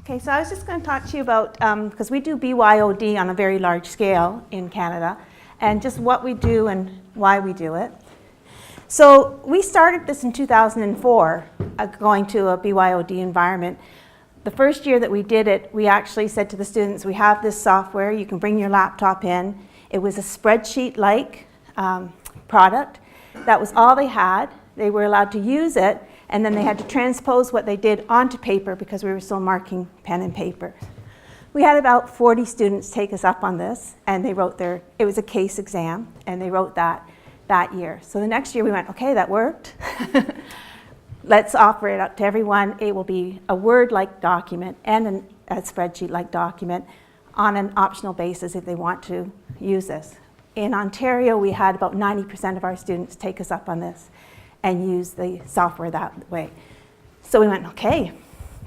Okay, so I was just going to talk to you about, because we do BYOD on a very large scale in Canada, and just what we do and why we do it. So we started this in 2004, going to a BYOD environment. The first year that we did it, we actually said to the students, we have this software, you can bring your laptop in. It was a spreadsheet-like product. That was all they had. They were allowed to use it, and then they had to transpose what they did onto paper because we were still marking pen and paper. We had about 40 students take us up on this, and they wrote it was a case exam, and they wrote that year. So the next year we went, okay, that worked. Let's offer it up to everyone. It will be a Word-like document and a spreadsheet-like document on an optional basis if they want to use this. In Ontario, we had about 90% of our students take us up on this and use the software that way. So we went, okay,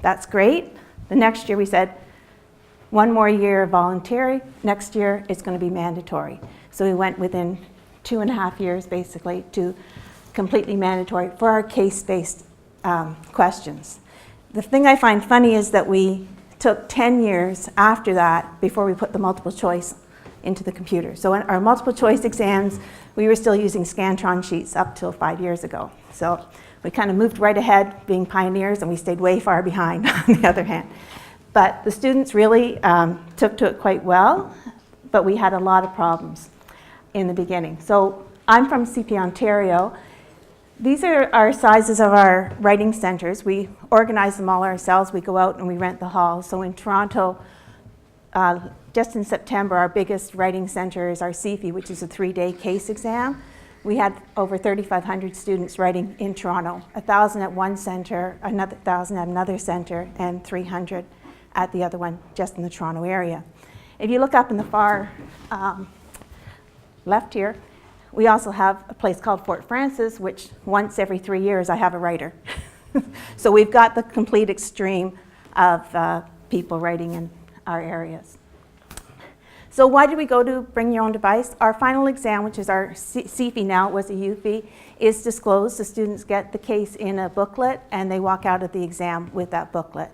that's great. The next year we said, one more year of voluntary, next year it's going to be mandatory. So we went within 2.5 years basically to completely mandatory for our case-based questions. The thing I find funny is that we took 10 years after that before we put the multiple choice into the computer. So in our multiple choice exams, we were still using Scantron sheets up till 5 years ago. So we kind of moved right ahead being pioneers, and we stayed way far behind on the other hand. But the students really took to it quite well, but we had a lot of problems in the beginning. So I'm from CPA Ontario. These are our sizes of our writing centers. We organize them all ourselves. We go out and we rent the hall. So in Toronto, just in September, our biggest writing center is our CFE, which is a 3-day case exam. We had over 3,500 students writing in Toronto, 1,000 at one center, another 1,000 at another center, and 300 at the other one, just in the Toronto area. If you look up in the far left here, we also have a place called Fort Frances, which once every 3 years I have a writer. So we've got the complete extreme of people writing in our areas. So why did we go to bring your own device? Our final exam, which is our CFE now, it was a UFE, is disclosed. The students get the case in a booklet, and they walk out of the exam with that booklet.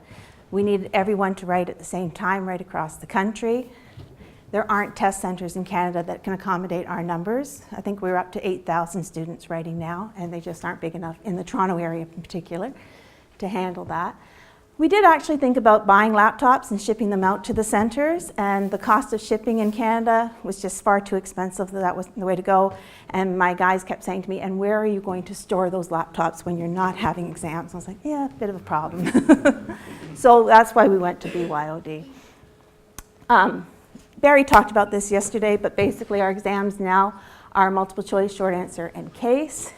We needed everyone to write at the same time right across the country. There aren't test centers in Canada that can accommodate our numbers. I think we're up to 8,000 students writing now, and they just aren't big enough in the Toronto area in particular to handle that. We did actually think about buying laptops and shipping them out to the centers, and the cost of shipping in Canada was just far too expensive. That wasn't the way to go. And my guys kept saying to me, and where are you going to store those laptops when you're not having exams? I was like, yeah, a bit of a problem. So that's why we went to BYOD. Barry talked about this yesterday, but basically our exams now are multiple choice, short answer, and case.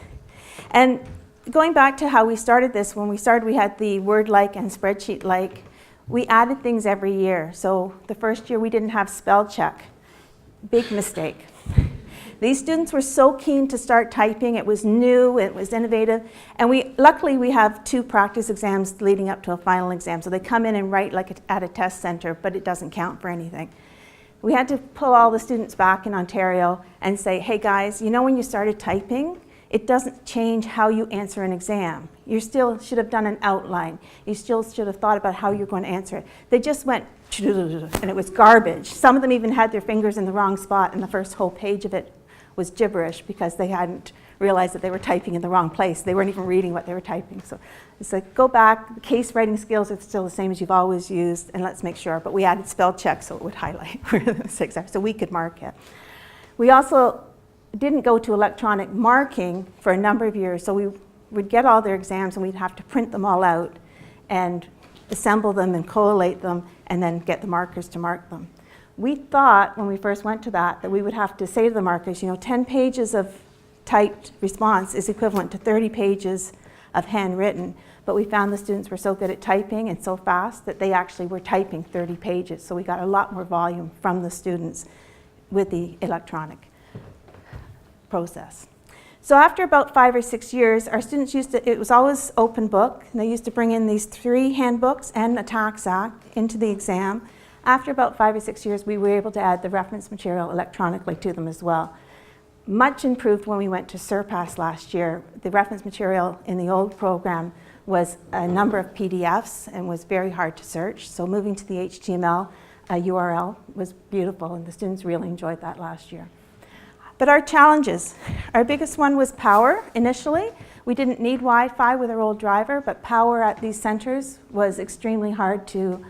And going back to how we started this, when we started we had the Word-like and spreadsheet-like. We added things every year. So the first year we didn't have spell check. Big mistake. These students were so keen to start typing. It was new, it was innovative, and luckily we have 2 practice exams leading up to a final exam. So they come in and write like at a test center, but it doesn't count for anything. We had to pull all the students back in Ontario and say, hey guys, you know when you started typing, it doesn't change how you answer an exam. You still should have done an outline. You still should have thought about how you're going to answer it. They just went, and it was garbage. Some of them even had their fingers in the wrong spot, and the first whole page of it was gibberish because they hadn't realized that they were typing in the wrong place. They weren't even reading what they were typing. So it's like, go back, the case writing skills are still the same as you've always used, and let's make sure. But we added spell check so it would highlight where the mistakes are, so we could mark it. We also didn't go to electronic marking for a number of years, so we would get all their exams and we'd have to print them all out and assemble them and collate them and then get the markers to mark them. We thought when we first went to that we would have to say to the markers, 10 pages of typed response is equivalent to 30 pages of handwritten, but we found the students were so good at typing and so fast that they actually were typing 30 pages, so we got a lot more volume from the students with the electronic process. So after about 5 or 6 years, our students it was always open book, and they used to bring in these 3 handbooks and a tax act into the exam. After about 5 or 6 years, we were able to add the reference material electronically to them as well. Much improved when we went to Surpass last year. The reference material in the old program was a number of PDFs and was very hard to search. So moving to the HTML URL was beautiful, and the students really enjoyed that last year. But our challenges, our biggest one was power initially. We didn't need Wi-Fi with our old driver, but power at these centers was extremely hard to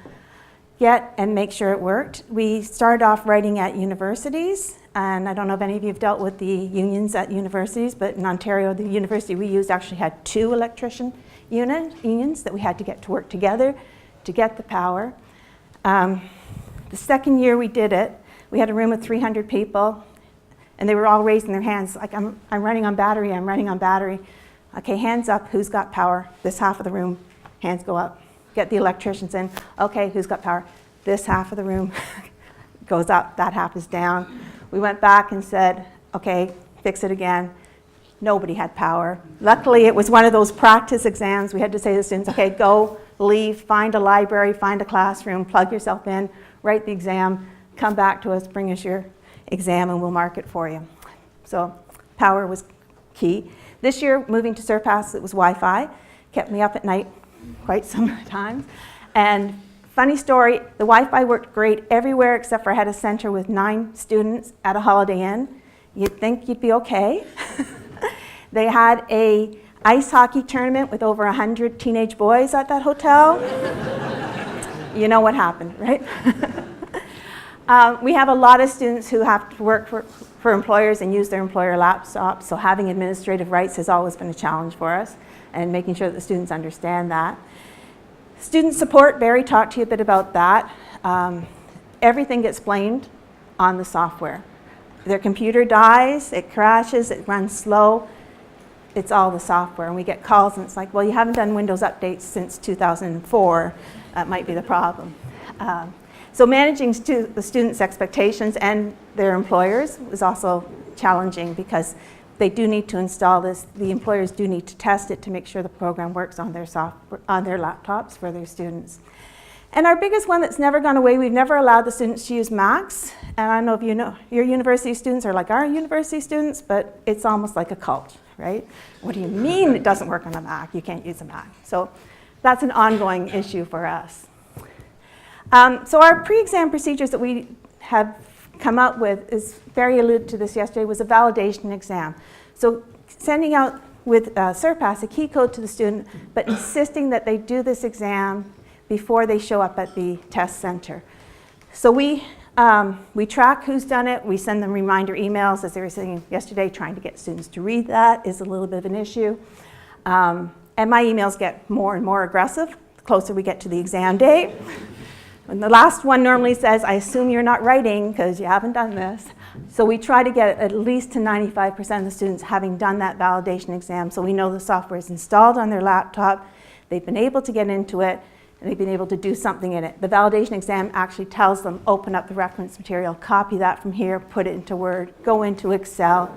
get and make sure it worked. We started off writing at universities, and I don't know if any of you have dealt with the unions at universities, but in Ontario, the university we used actually had 2 electrician unions that we had to get to work together to get the power. The second year we did it, we had a room of 300 people, and they were all raising their hands, like, I'm running on battery, I'm running on battery. Okay, hands up, who's got power? This half of the room, hands go up. Get the electricians in. Okay, who's got power? This half of the room goes up, that half is down. We went back and said, okay, fix it again. Nobody had power. Luckily, it was one of those practice exams. We had to say to the students, okay, go, leave, find a library, find a classroom, plug yourself in, write the exam, come back to us, bring us your exam, and we'll mark it for you. So power was key. This year, moving to Surpass, it was Wi-Fi. Kept me up at night quite some times. And funny story, the Wi-Fi worked great everywhere except for I had a center with 9 students at a Holiday Inn. You'd think you'd be okay. They had a ice hockey tournament with over 100 teenage boys at that hotel. You know what happened, right? We have a lot of students who have to work for employers and use their employer laptops, so having administrative rights has always been a challenge for us, and making sure that the students understand that. Student support, Barry talked to you a bit about that. Everything gets blamed on the software. Their computer dies, it crashes, it runs slow. It's all the software, and we get calls and it's like, well, you haven't done Windows updates since 2004. That might be the problem. So managing the students' expectations and their employers was also challenging because they do need to install this. The employers do need to test it to make sure the program works on their laptops for their students. And our biggest one that's never gone away, we've never allowed the students to use Macs. And I don't know if you know, your university students are like our university students, but it's almost like a cult, right? What do you mean it doesn't work on a Mac? You can't use a Mac. So that's an ongoing issue for us. So our pre-exam procedures that we have come up with, is Barry alluded to this yesterday, was a validation exam. So sending out with Surpass a key code to the student, but insisting that they do this exam before they show up at the test center. So we track who's done it. We send them reminder emails, as they were saying yesterday. Trying to get students to read that is a little bit of an issue. And my emails get more and more aggressive the closer we get to the exam day. And the last one normally says, I assume you're not writing because you haven't done this. So we try to get at least to 95% of the students having done that validation exam, so we know the software is installed on their laptop, they've been able to get into it, and they've been able to do something in it. The validation exam actually tells them, open up the reference material, copy that from here, put it into Word, go into Excel,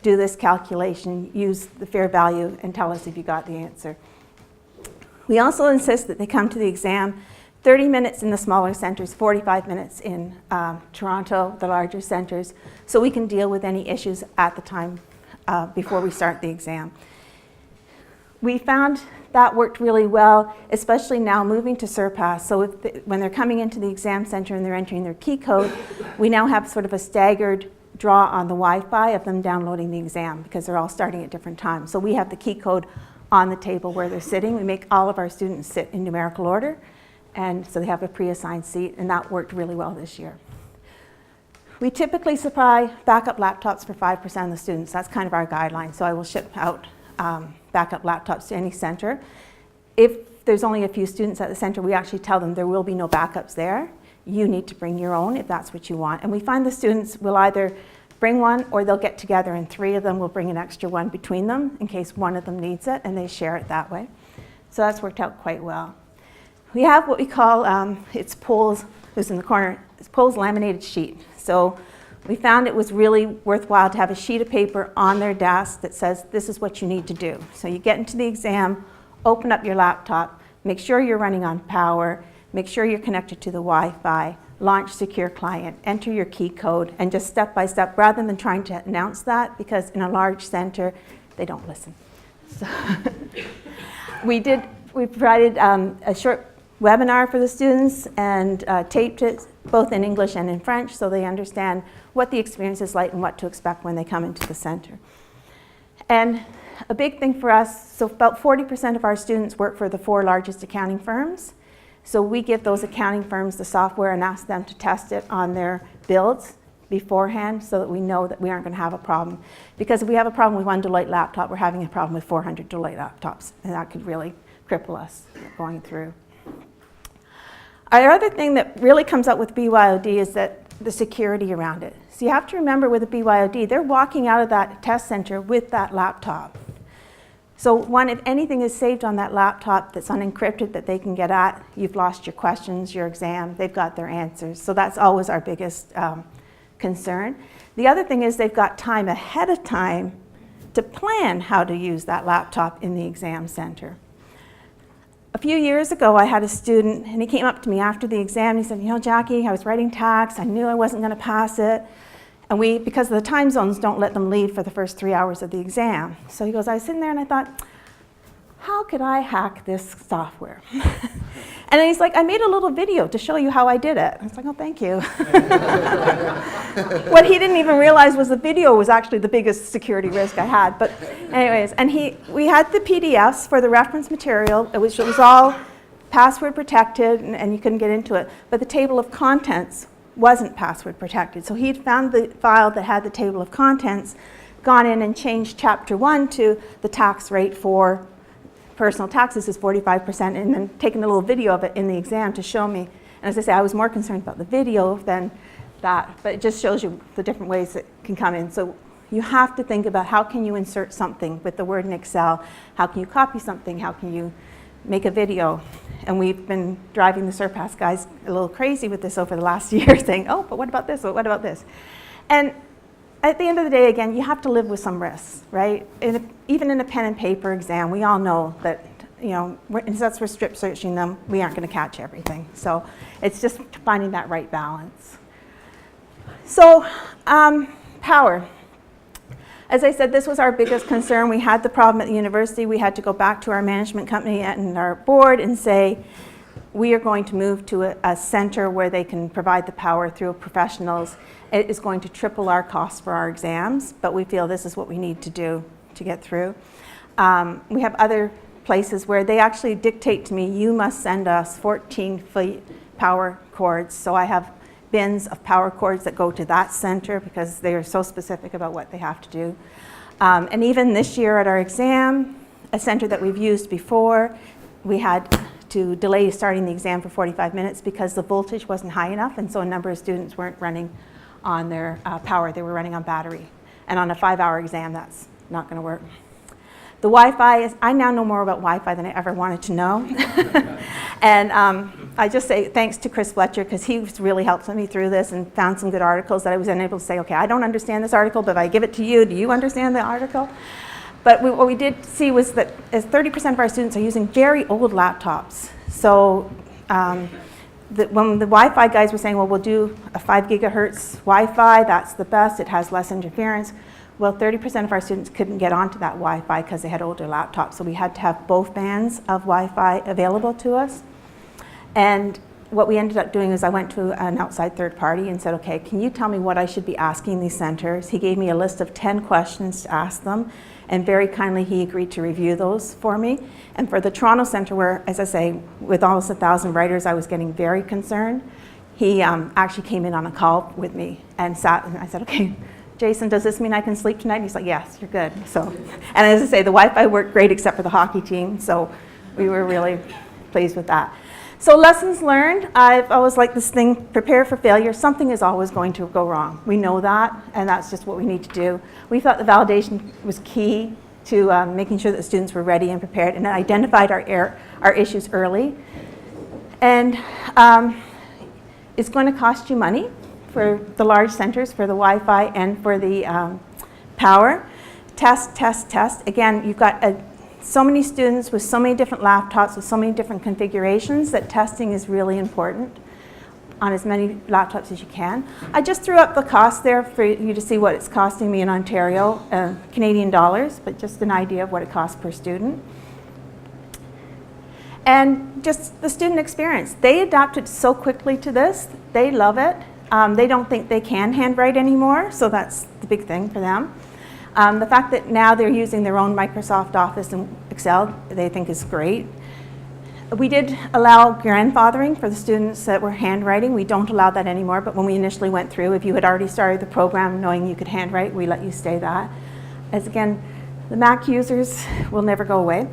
do this calculation, use the fair value, and tell us if you got the answer. We also insist that they come to the exam 30 minutes in the smaller centers, 45 minutes in Toronto, the larger centers, so we can deal with any issues at the time before we start the exam. We found that worked really well, especially now moving to Surpass. So when they're coming into the exam center and they're entering their key code, we now have sort of a staggered draw on the Wi-Fi of them downloading the exam because they're all starting at different times. So we have the key code on the table where they're sitting. We make all of our students sit in numerical order, and so they have a pre-assigned seat, and that worked really well this year. We typically supply backup laptops for 5% of the students. That's kind of our guideline, so I will ship out backup laptops to any center. If there's only a few students at the center, we actually tell them there will be no backups there. You need to bring your own if that's what you want. And we find the students will either bring one or they'll get together and 3 of them will bring an extra one between them in case one of them needs it, and they share it that way. So that's worked out quite well. We have what we call, it's Pole's, who's in the corner, it's Pole's laminated sheet. So we found it was really worthwhile to have a sheet of paper on their desk that says, this is what you need to do. So you get into the exam, open up your laptop, make sure you're running on power, make sure you're connected to the Wi-Fi, launch secure client, enter your key code, and just step by step, rather than trying to announce that, because in a large center, they don't listen. So we did we provided a short webinar for the students and taped it both in English and in French so they understand what the experience is like and what to expect when they come into the center. And a big thing for us, so about 40% of our students work for the 4 largest accounting firms. So we give those accounting firms the software and ask them to test it on their builds beforehand so that we know that we aren't going to have a problem. Because if we have a problem with one Deloitte laptop, we're having a problem with 400 Deloitte laptops, and that could really cripple us going through. Our other thing that really comes out with BYOD is that the security around it. So you have to remember with a BYOD, they're walking out of that test center with that laptop. So one, if anything is saved on that laptop that's unencrypted that they can get at, you've lost your questions, your exam, they've got their answers. So that's always our biggest concern. The other thing is they've got time ahead of time to plan how to use that laptop in the exam center. A few years ago, I had a student, and he came up to me after the exam, and he said, you know, Jacqui, I was writing tax, I knew I wasn't going to pass it, and we, because of the time zones, don't let them leave for the first 3 hours of the exam. So he goes, I was sitting there and I thought, how could I hack this software? And then he's like, I made a little video to show you how I did it. I was like, oh, thank you. What he didn't even realize was the video was actually the biggest security risk I had. But anyways, and we had the PDFs for the reference material, which was all password protected and you couldn't get into it. But the table of contents wasn't password protected. So he'd found the file that had the table of contents, gone in and changed chapter 1 to the tax rate for personal taxes is 45%, and then taking a little video of it in the exam to show me. And as I say, I was more concerned about the video than that, but it just shows you the different ways it can come in. So you have to think about how can you insert something with the Word in Excel, how can you copy something, how can you make a video. And we've been driving the Surpass guys a little crazy with this over the last year, saying, oh, but what about this, or what about this? And at the end of the day, again, you have to live with some risks, right? Even in a pen and paper exam, we all know that, you know, unless we're strip searching them, we aren't going to catch everything. So it's just finding that right balance. So power. As I said, this was our biggest concern. We had the problem at the university. We had to go back to our management company and our board and say, we are going to move to a center where they can provide the power through professionals. It is going to triple our costs for our exams, but we feel this is what we need to do to get through. We have other places where they actually dictate to me, you must send us 14 feet power cords. So I have bins of power cords that go to that center because they are so specific about what they have to do. And even this year at our exam, a center that we've used before, we had to delay starting the exam for 45 minutes because the voltage wasn't high enough, and so a number of students weren't running on their power, they were running on battery. And on a 5-hour exam, that's not gonna work. The Wi-Fi is, I now know more about Wi-Fi than I ever wanted to know. And I just say thanks to Chris Fletcher, because he's really helped me through this and found some good articles that I was then able to say, okay, I don't understand this article, but if I give it to you, do you understand the article? But what we did see was that as 30% of our students are using very old laptops. So when the Wi-Fi guys were saying, well, we'll do a 5 gigahertz Wi-Fi, that's the best, it has less interference. Well, 30% of our students couldn't get onto that Wi-Fi because they had older laptops. So we had to have both bands of Wi-Fi available to us. And what we ended up doing is I went to an outside third party and said, okay, can you tell me what I should be asking these centers? He gave me a list of 10 questions to ask them. And very kindly, he agreed to review those for me. And for the Toronto Centre, where, as I say, with almost 1,000 writers, I was getting very concerned, he actually came in on a call with me and sat, and I said, okay, Jason, does this mean I can sleep tonight? And he's like, yes, you're good. So, and as I say, the Wi-Fi worked great except for the hockey team, so we were really pleased with that. So lessons learned, I've always liked this thing, prepare for failure. Something is always going to go wrong. We know that, and that's just what we need to do. We thought the validation was key to making sure that the students were ready and prepared and identified our issues early. And it's going to cost you money for the large centers, for the Wi-Fi and for the power. Test, test, test. Again, you've got so many students with so many different laptops with so many different configurations that testing is really important on as many laptops as you can. I just threw up the cost there for you to see what it's costing me in Ontario, Canadian dollars, but just an idea of what it costs per student. And just the student experience. They adapted so quickly to this. They love it. They don't think they can handwrite anymore, so that's the big thing for them. The fact that now they're using their own Microsoft Office and Excel, they think is great. We did allow grandfathering for the students that were handwriting. We don't allow that anymore, but when we initially went through, if you had already started the program knowing you could handwrite, we let you stay that. As again, the Mac users will never go away.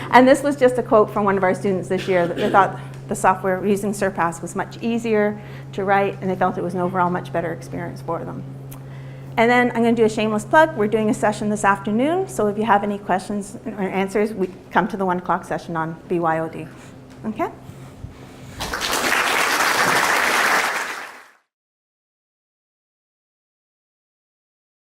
And this was just a quote from one of our students this year, that they thought the software using Surpass was much easier to write, and they felt it was an overall much better experience for them. And then I'm going to do a shameless plug. We're doing a session this afternoon, so if you have any questions or answers, we come to the 1 o'clock session on BYOD. Okay?